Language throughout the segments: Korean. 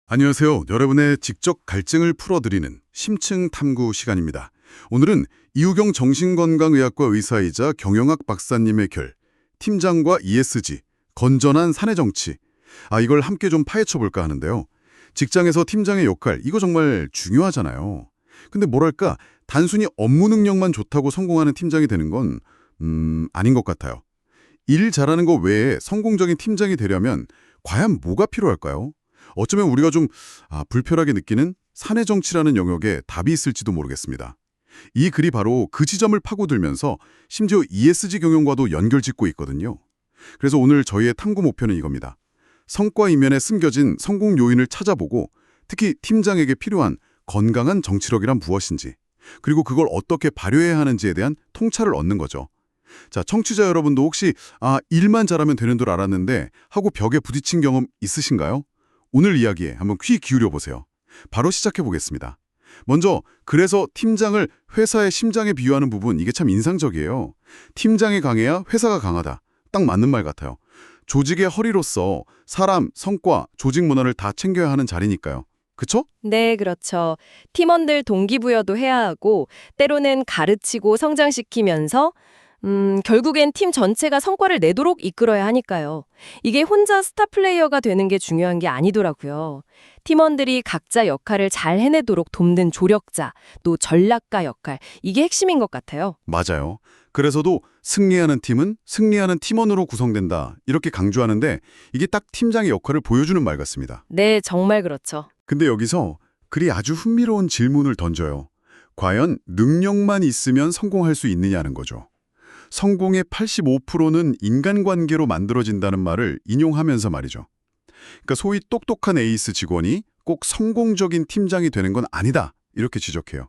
안녕하세요. 여러분의 지적 갈증을 풀어드리는 심층 탐구 시간입니다. 오늘은 이우경 정신건강의학과 의사이자 경영학 박사님의 결, 팀장과 ESG, 건전한 사내 정치. 이걸 함께 좀 파헤쳐 볼까 하는데요. 직장에서 팀장의 역할, 이거 정말 중요하잖아요. 근데 뭐랄까, 단순히 업무 능력만 좋다고 성공하는 팀장이 되는 건, 아닌 것 같아요. 일 잘하는 거 외에 성공적인 팀장이 되려면 과연 뭐가 필요할까요? 어쩌면 우리가 좀 불편하게 느끼는 사내 정치라는 영역에 답이 있을지도 모르겠습니다. 이 글이 바로 그 지점을 파고들면서 심지어 ESG 경영과도 연결짓고 있거든요. 그래서 오늘 저희의 탐구 목표는 이겁니다. 성과 이면에 숨겨진 성공 요인을 찾아보고 특히 팀장에게 필요한 건강한 정치력이란 무엇인지 그리고 그걸 어떻게 발휘해야 하는지에 대한 통찰을 얻는 거죠. 자, 청취자 여러분도 혹시 일만 잘하면 되는 줄 알았는데 하고 벽에 부딪힌 경험 있으신가요? 오늘 이야기에 한번 귀 기울여 보세요. 바로 시작해 보겠습니다. 먼저 그래서 팀장을 회사의 심장에 비유하는 부분 이게 참 인상적이에요. 팀장이 강해야 회사가 강하다. 딱 맞는 말 같아요. 조직의 허리로서 사람, 성과, 조직 문화를 다 챙겨야 하는 자리니까요. 그쵸? 네, 그렇죠. 팀원들 동기부여도 해야 하고 때로는 가르치고 성장시키면서 결국엔 팀 전체가 성과를 내도록 이끌어야 하니까요. 이게 혼자 스타 플레이어가 되는 게 중요한 게 아니더라고요. 팀원들이 각자 역할을 잘 해내도록 돕는 조력자, 또 전략가 역할, 이게 핵심인 것 같아요. 맞아요. 그래서도 승리하는 팀은 승리하는 팀원으로 구성된다. 이렇게 강조하는데 이게 딱 팀장의 역할을 보여주는 말 같습니다. 네, 정말 그렇죠. 근데 여기서 글이 아주 흥미로운 질문을 던져요. 과연 능력만 있으면 성공할 수 있느냐는 거죠. 성공의 85%는 인간관계로 만들어진다는 말을 인용하면서 말이죠. 그러니까 소위 똑똑한 에이스 직원이 꼭 성공적인 팀장이 되는 건 아니다. 이렇게 지적해요.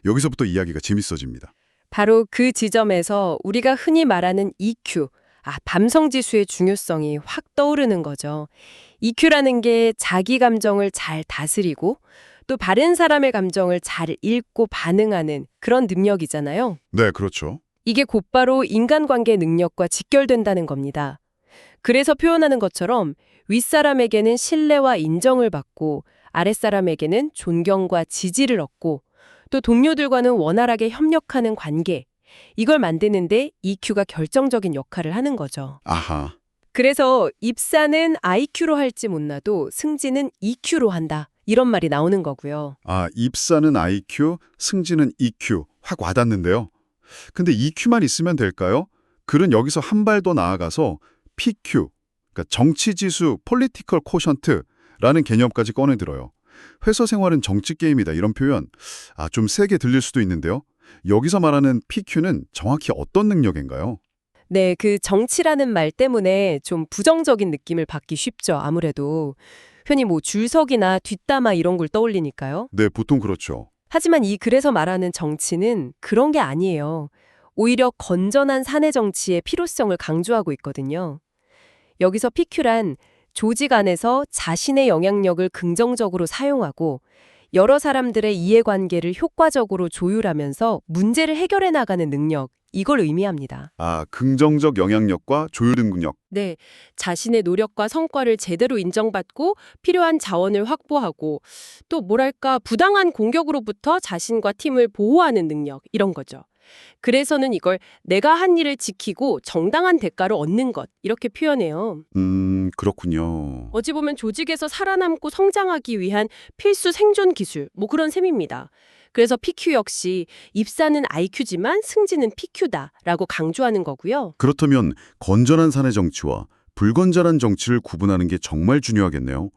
여기서부터 이야기가 재밌어집니다. 바로 그 지점에서 우리가 흔히 말하는 EQ, 담성지수의 중요성이 확 떠오르는 거죠. EQ라는 게 자기 감정을 잘 다스리고 또 다른 사람의 감정을 잘 읽고 반응하는 그런 능력이잖아요. 네, 그렇죠. 이게 곧바로 인간관계 능력과 직결된다는 겁니다. 그래서 표현하는 것처럼 윗사람에게는 신뢰와 인정을 받고 아랫사람에게는 존경과 지지를 얻고 또 동료들과는 원활하게 협력하는 관계, 이걸 만드는데 EQ가 결정적인 역할을 하는 거죠. 아하. 그래서 입사는 IQ로 할지 못나도 승진은 EQ로 한다. 이런 말이 나오는 거고요. 입사는 IQ, 승진은 EQ. 확 와닿는데요. 근데 EQ만 있으면 될까요? 글은 여기서 한 발 더 나아가서 PQ, 그러니까 정치지수, Political Quotient라는 개념까지 꺼내들어요. 회사 생활은 정치 게임이다 이런 표현, 좀 세게 들릴 수도 있는데요. 여기서 말하는 PQ는 정확히 어떤 능력인가요? 네, 그 정치라는 말 때문에 좀 부정적인 느낌을 받기 쉽죠, 아무래도. 흔히 줄석이나 뒷담화 이런 걸 떠올리니까요. 네, 보통 그렇죠. 하지만 이 글에서 말하는 정치는 그런 게 아니에요. 오히려 건전한 사내 정치의 필요성을 강조하고 있거든요. 여기서 PQ란 조직 안에서 자신의 영향력을 긍정적으로 사용하고 여러 사람들의 이해관계를 효과적으로 조율하면서 문제를 해결해 나가는 능력, 이걸 의미합니다. 긍정적 영향력과 조율 능력. 네, 자신의 노력과 성과를 제대로 인정받고 필요한 자원을 확보하고 또 부당한 공격으로부터 자신과 팀을 보호하는 능력, 이런 거죠. 그래서는 이걸 내가 한 일을 지키고 정당한 대가를 얻는 것, 이렇게 표현해요. 그렇군요. 어찌 보면 조직에서 살아남고 성장하기 위한 필수 생존 기술, 그런 셈입니다. 그래서 PQ 역시 입사는 IQ지만 승진은 PQ다라고 강조하는 거고요. 그렇다면 건전한 사내 정치와 불건전한 정치를 구분하는 게 정말 중요하겠네요.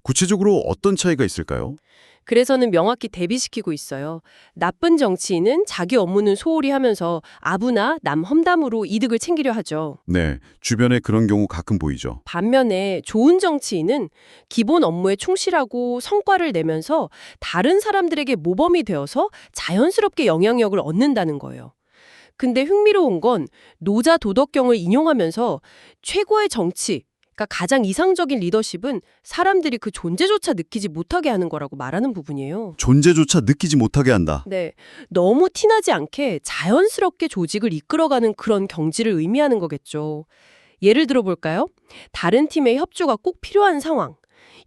구체적으로 어떤 차이가 있을까요? 그래서는 명확히 대비시키고 있어요. 나쁜 정치인은 자기 업무는 소홀히 하면서 아부나 남 험담으로 이득을 챙기려 하죠. 네, 주변에 그런 경우 가끔 보이죠. 반면에 좋은 정치인은 기본 업무에 충실하고 성과를 내면서 다른 사람들에게 모범이 되어서 자연스럽게 영향력을 얻는다는 거예요. 근데 흥미로운 건 노자 도덕경을 인용하면서 최고의 정치, 그러니까 가장 이상적인 리더십은 사람들이 그 존재조차 느끼지 못하게 하는 거라고 말하는 부분이에요. 존재조차 느끼지 못하게 한다. 네, 너무 티나지 않게 자연스럽게 조직을 이끌어가는 그런 경지를 의미하는 거겠죠. 예를 들어볼까요? 다른 팀의 협조가 꼭 필요한 상황.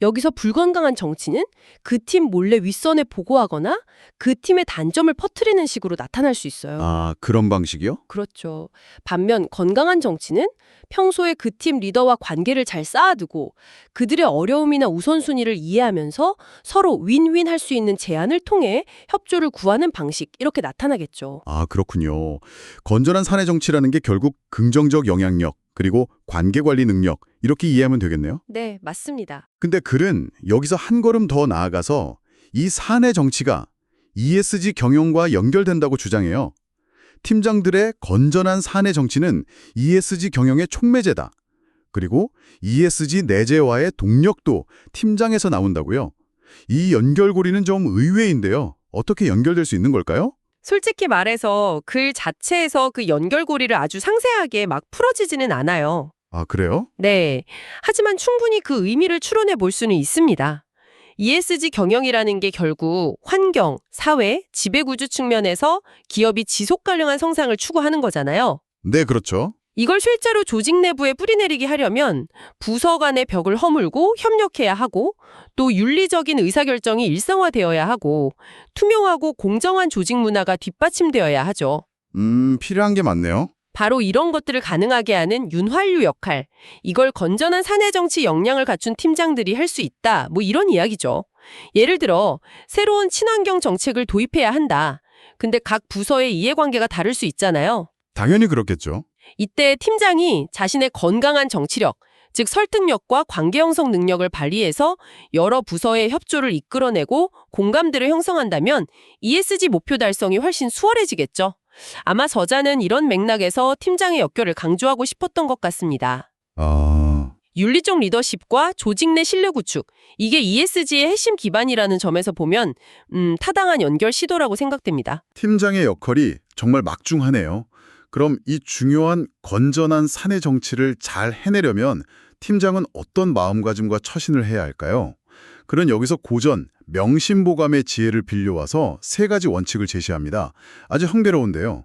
여기서 불건강한 정치는 그 팀 몰래 윗선에 보고하거나 그 팀의 단점을 퍼뜨리는 식으로 나타날 수 있어요. 아, 그런 방식이요? 그렇죠. 반면 건강한 정치는 평소에 그 팀 리더와 관계를 잘 쌓아두고 그들의 어려움이나 우선순위를 이해하면서 서로 윈윈 할 수 있는 제안을 통해 협조를 구하는 방식, 이렇게 나타나겠죠. 아, 그렇군요. 건전한 사내 정치라는 게 결국 긍정적 영향력, 그리고 관계 관리 능력, 이렇게 이해하면 되겠네요. 네, 맞습니다. 근데 글은 여기서 한 걸음 더 나아가서 이 사내 정치가 ESG 경영과 연결된다고 주장해요. 팀장들의 건전한 사내 정치는 ESG 경영의 촉매제다. 그리고 ESG 내재화의 동력도 팀장에서 나온다고요. 이 연결고리는 좀 의외인데요. 어떻게 연결될 수 있는 걸까요? 솔직히 말해서 글 자체에서 그 연결고리를 아주 상세하게 막 풀어지지는 않아요. 아, 그래요? 네. 하지만 충분히 그 의미를 추론해 볼 수는 있습니다. ESG 경영이라는 게 결국 환경, 사회, 지배구조 측면에서 기업이 지속 가능한 성장을 추구하는 거잖아요. 네, 그렇죠. 이걸 실제로 조직 내부에 뿌리내리게 하려면 부서 간의 벽을 허물고 협력해야 하고 또 윤리적인 의사결정이 일상화되어야 하고 투명하고 공정한 조직 문화가 뒷받침되어야 하죠. 필요한 게 많네요. 바로 이런 것들을 가능하게 하는 윤활유 역할, 이걸 건전한 사내 정치 역량을 갖춘 팀장들이 할 수 있다, 뭐 이런 이야기죠. 예를 들어 새로운 친환경 정책을 도입해야 한다. 근데 각 부서의 이해관계가 다를 수 있잖아요. 당연히 그렇겠죠. 이때 팀장이 자신의 건강한 정치력, 즉 설득력과 관계 형성 능력을 발휘해서 여러 부서의 협조를 이끌어내고 공감대를 형성한다면 ESG 목표 달성이 훨씬 수월해지겠죠. 아마 저자는 이런 맥락에서 팀장의 역할을 강조하고 싶었던 것 같습니다. 아, 윤리적 리더십과 조직 내 신뢰 구축, 이게 ESG의 핵심 기반이라는 점에서 보면 타당한 연결 시도라고 생각됩니다. 팀장의 역할이 정말 막중하네요. 그럼 이 중요한 건전한 사내 정치를 잘 해내려면 팀장은 어떤 마음가짐과 처신을 해야 할까요? 그는 여기서 고전, 명심보감의 지혜를 빌려와서 세 가지 원칙을 제시합니다. 아주 흥미로운데요.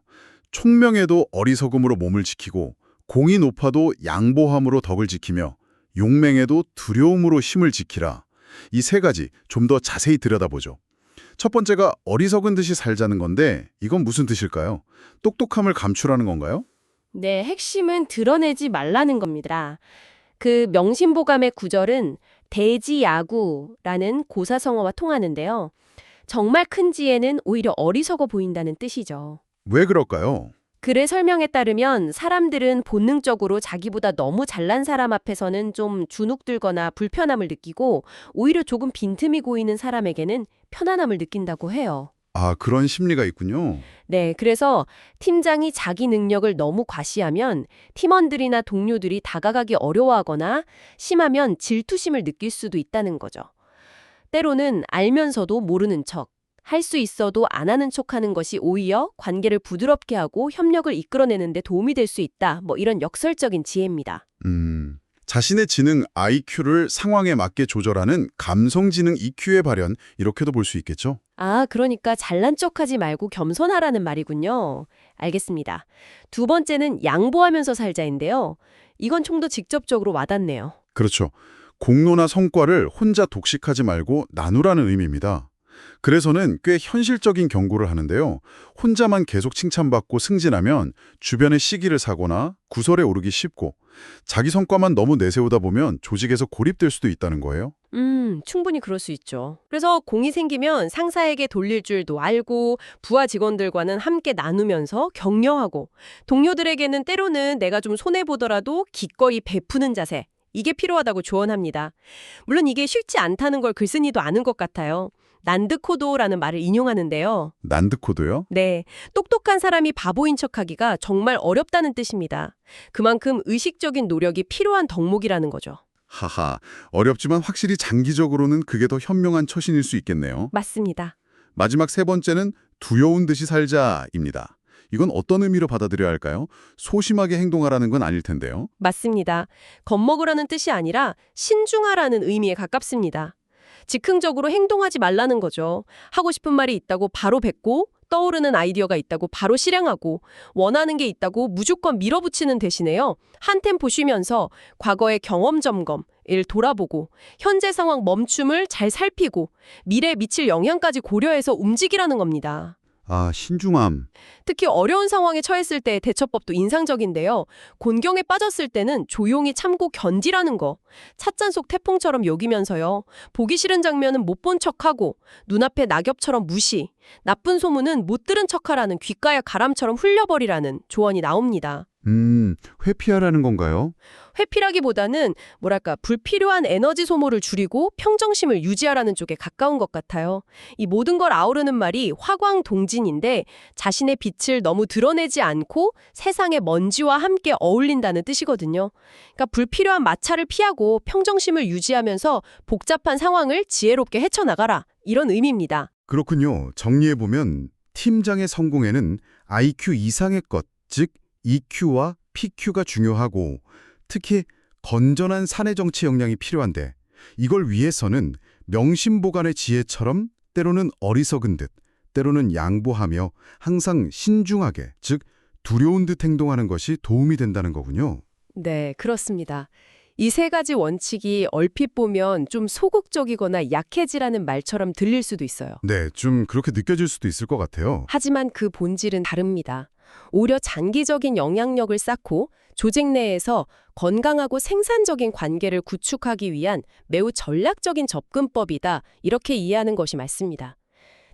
총명해도 어리석음으로 몸을 지키고, 공이 높아도 양보함으로 덕을 지키며, 용맹해도 두려움으로 힘을 지키라. 이 세 가지 좀 더 자세히 들여다보죠. 첫 번째가 어리석은 듯이 살자는 건데 이건 무슨 뜻일까요? 똑똑함을 감추라는 건가요? 네, 핵심은 드러내지 말라는 겁니다. 그 명심보감의 구절은 대지야구라는 고사성어와 통하는데요. 정말 큰 지혜는 오히려 어리석어 보인다는 뜻이죠. 왜 그럴까요? 글의 설명에 따르면 사람들은 본능적으로 자기보다 너무 잘난 사람 앞에서는 좀 주눅들거나 불편함을 느끼고 오히려 조금 빈틈이 고이는 사람에게는 편안함을 느낀다고 해요. 아, 그런 심리가 있군요. 네, 그래서 팀장이 자기 능력을 너무 과시하면 팀원들이나 동료들이 다가가기 어려워하거나 심하면 질투심을 느낄 수도 있다는 거죠. 때로는 알면서도 모르는 척, 할 수 있어도 안 하는 척하는 것이 오히려 관계를 부드럽게 하고 협력을 이끌어내는 데 도움이 될 수 있다. 뭐 이런 역설적인 지혜입니다. 자신의 지능 IQ를 상황에 맞게 조절하는 감성지능 EQ의 발현, 이렇게도 볼 수 있겠죠? 아, 그러니까 잘난 척하지 말고 겸손하라는 말이군요. 알겠습니다. 두 번째는 양보하면서 살자인데요. 이건 좀 더 직접적으로 와닿네요. 그렇죠. 공로나 성과를 혼자 독식하지 말고 나누라는 의미입니다. 그래서는 꽤 현실적인 경고를 하는데요. 혼자만 계속 칭찬받고 승진하면 주변의 시기를 사거나 구설에 오르기 쉽고 자기 성과만 너무 내세우다 보면 조직에서 고립될 수도 있다는 거예요. 충분히 그럴 수 있죠. 그래서 공이 생기면 상사에게 돌릴 줄도 알고 부하 직원들과는 함께 나누면서 격려하고 동료들에게는 때로는 내가 좀 손해보더라도 기꺼이 베푸는 자세, 이게 필요하다고 조언합니다. 물론 이게 쉽지 않다는 걸 글쓴이도 아는 것 같아요. 난드코도라는 말을 인용하는데요. 난드코도요? 네, 똑똑한 사람이 바보인 척하기가 정말 어렵다는 뜻입니다. 그만큼 의식적인 노력이 필요한 덕목이라는 거죠. 하하, 어렵지만 확실히 장기적으로는 그게 더 현명한 처신일 수 있겠네요. 맞습니다. 마지막 세 번째는 두려운 듯이 살자입니다. 이건 어떤 의미로 받아들여야 할까요? 소심하게 행동하라는 건 아닐 텐데요. 맞습니다. 겁먹으라는 뜻이 아니라 신중하라는 의미에 가깝습니다. 즉흥적으로 행동하지 말라는 거죠. 하고 싶은 말이 있다고 바로 뱉고 떠오르는 아이디어가 있다고 바로 실행하고 원하는 게 있다고 무조건 밀어붙이는 대신에요. 한 템포 쉬면서 과거의 경험 점검, 일 돌아보고 현재 상황 멈춤을 잘 살피고 미래에 미칠 영향까지 고려해서 움직이라는 겁니다. 아, 신중함. 특히 어려운 상황에 처했을 때의 대처법도 인상적인데요. 곤경에 빠졌을 때는 조용히 참고 견디라는 거. 찻잔 속 태풍처럼 여기면서요. 보기 싫은 장면은 못 본 척하고 눈앞에 낙엽처럼 무시. 나쁜 소문은 못 들은 척하라는 귓가에 가람처럼 흘려버리라는 조언이 나옵니다. 회피하라는 건가요? 회피라기보다는 뭐랄까 불필요한 에너지 소모를 줄이고 평정심을 유지하라는 쪽에 가까운 것 같아요. 이 모든 걸 아우르는 말이 화광동진인데 자신의 빛을 너무 드러내지 않고 세상의 먼지와 함께 어울린다는 뜻이거든요. 그러니까 불필요한 마찰을 피하고 평정심을 유지하면서 복잡한 상황을 지혜롭게 헤쳐나가라. 이런 의미입니다. 그렇군요. 정리해보면 팀장의 성공에는 IQ 이상의 것, 즉 EQ와 PQ가 중요하고 특히 건전한 사내 정치 역량이 필요한데 이걸 위해서는 명심보관의 지혜처럼 때로는 어리석은 듯, 때로는 양보하며 항상 신중하게, 즉 두려운 듯 행동하는 것이 도움이 된다는 거군요. 네, 그렇습니다. 이 세 가지 원칙이 얼핏 보면 좀 소극적이거나 약해지라는 말처럼 들릴 수도 있어요. 네, 좀 그렇게 느껴질 수도 있을 것 같아요. 하지만 그 본질은 다릅니다. 오히려 장기적인 영향력을 쌓고 조직 내에서 건강하고 생산적인 관계를 구축하기 위한 매우 전략적인 접근법이다. 이렇게 이해하는 것이 맞습니다.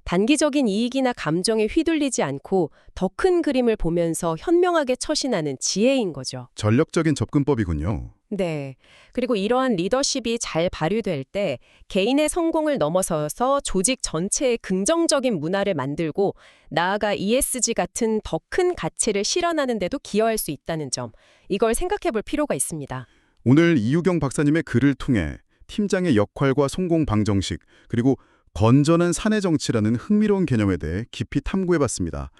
단기적인 이익이나 감정에 휘둘리지 않고 더 큰 그림을 보면서 현명하게 처신하는 지혜인 거죠. 전략적인 접근법이군요. 네. 그리고 이러한 리더십이 잘 발휘될 때 개인의 성공을 넘어서서 조직 전체의 긍정적인 문화를 만들고 나아가 ESG 같은 더 큰 가치를 실현하는 데도 기여할 수 있다는 점, 이걸 생각해 볼 필요가 있습니다. 오늘 이유경 박사님의 글을 통해 팀장의 역할과 성공 방정식, 그리고 건전한 사내 정치라는 흥미로운 개념에 대해 깊이 탐구해봤습니다.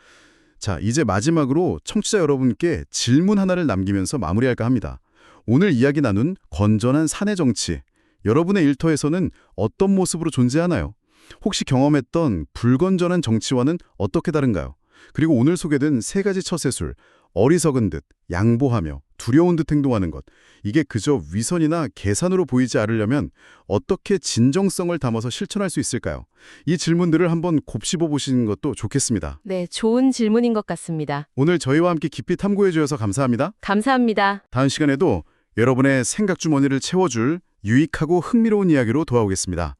자, 이제 마지막으로 청취자 여러분께 질문 하나를 남기면서 마무리할까 합니다. 오늘 이야기 나눈 건전한 사내 정치, 여러분의 일터에서는 어떤 모습으로 존재하나요? 혹시 경험했던 불건전한 정치와는 어떻게 다른가요? 그리고 오늘 소개된 세 가지 처세술, 어리석은 듯, 양보하며 두려운 듯 행동하는 것, 이게 그저 위선이나 계산으로 보이지 않으려면 어떻게 진정성을 담아서 실천할 수 있을까요? 이 질문들을 한번 곱씹어 보시는 것도 좋겠습니다. 네, 좋은 질문인 것 같습니다. 오늘 저희와 함께 깊이 탐구해 주셔서 감사합니다. 감사합니다. 다음 시간에도 여러분의 생각 주머니를 채워줄 유익하고 흥미로운 이야기로 돌아오겠습니다.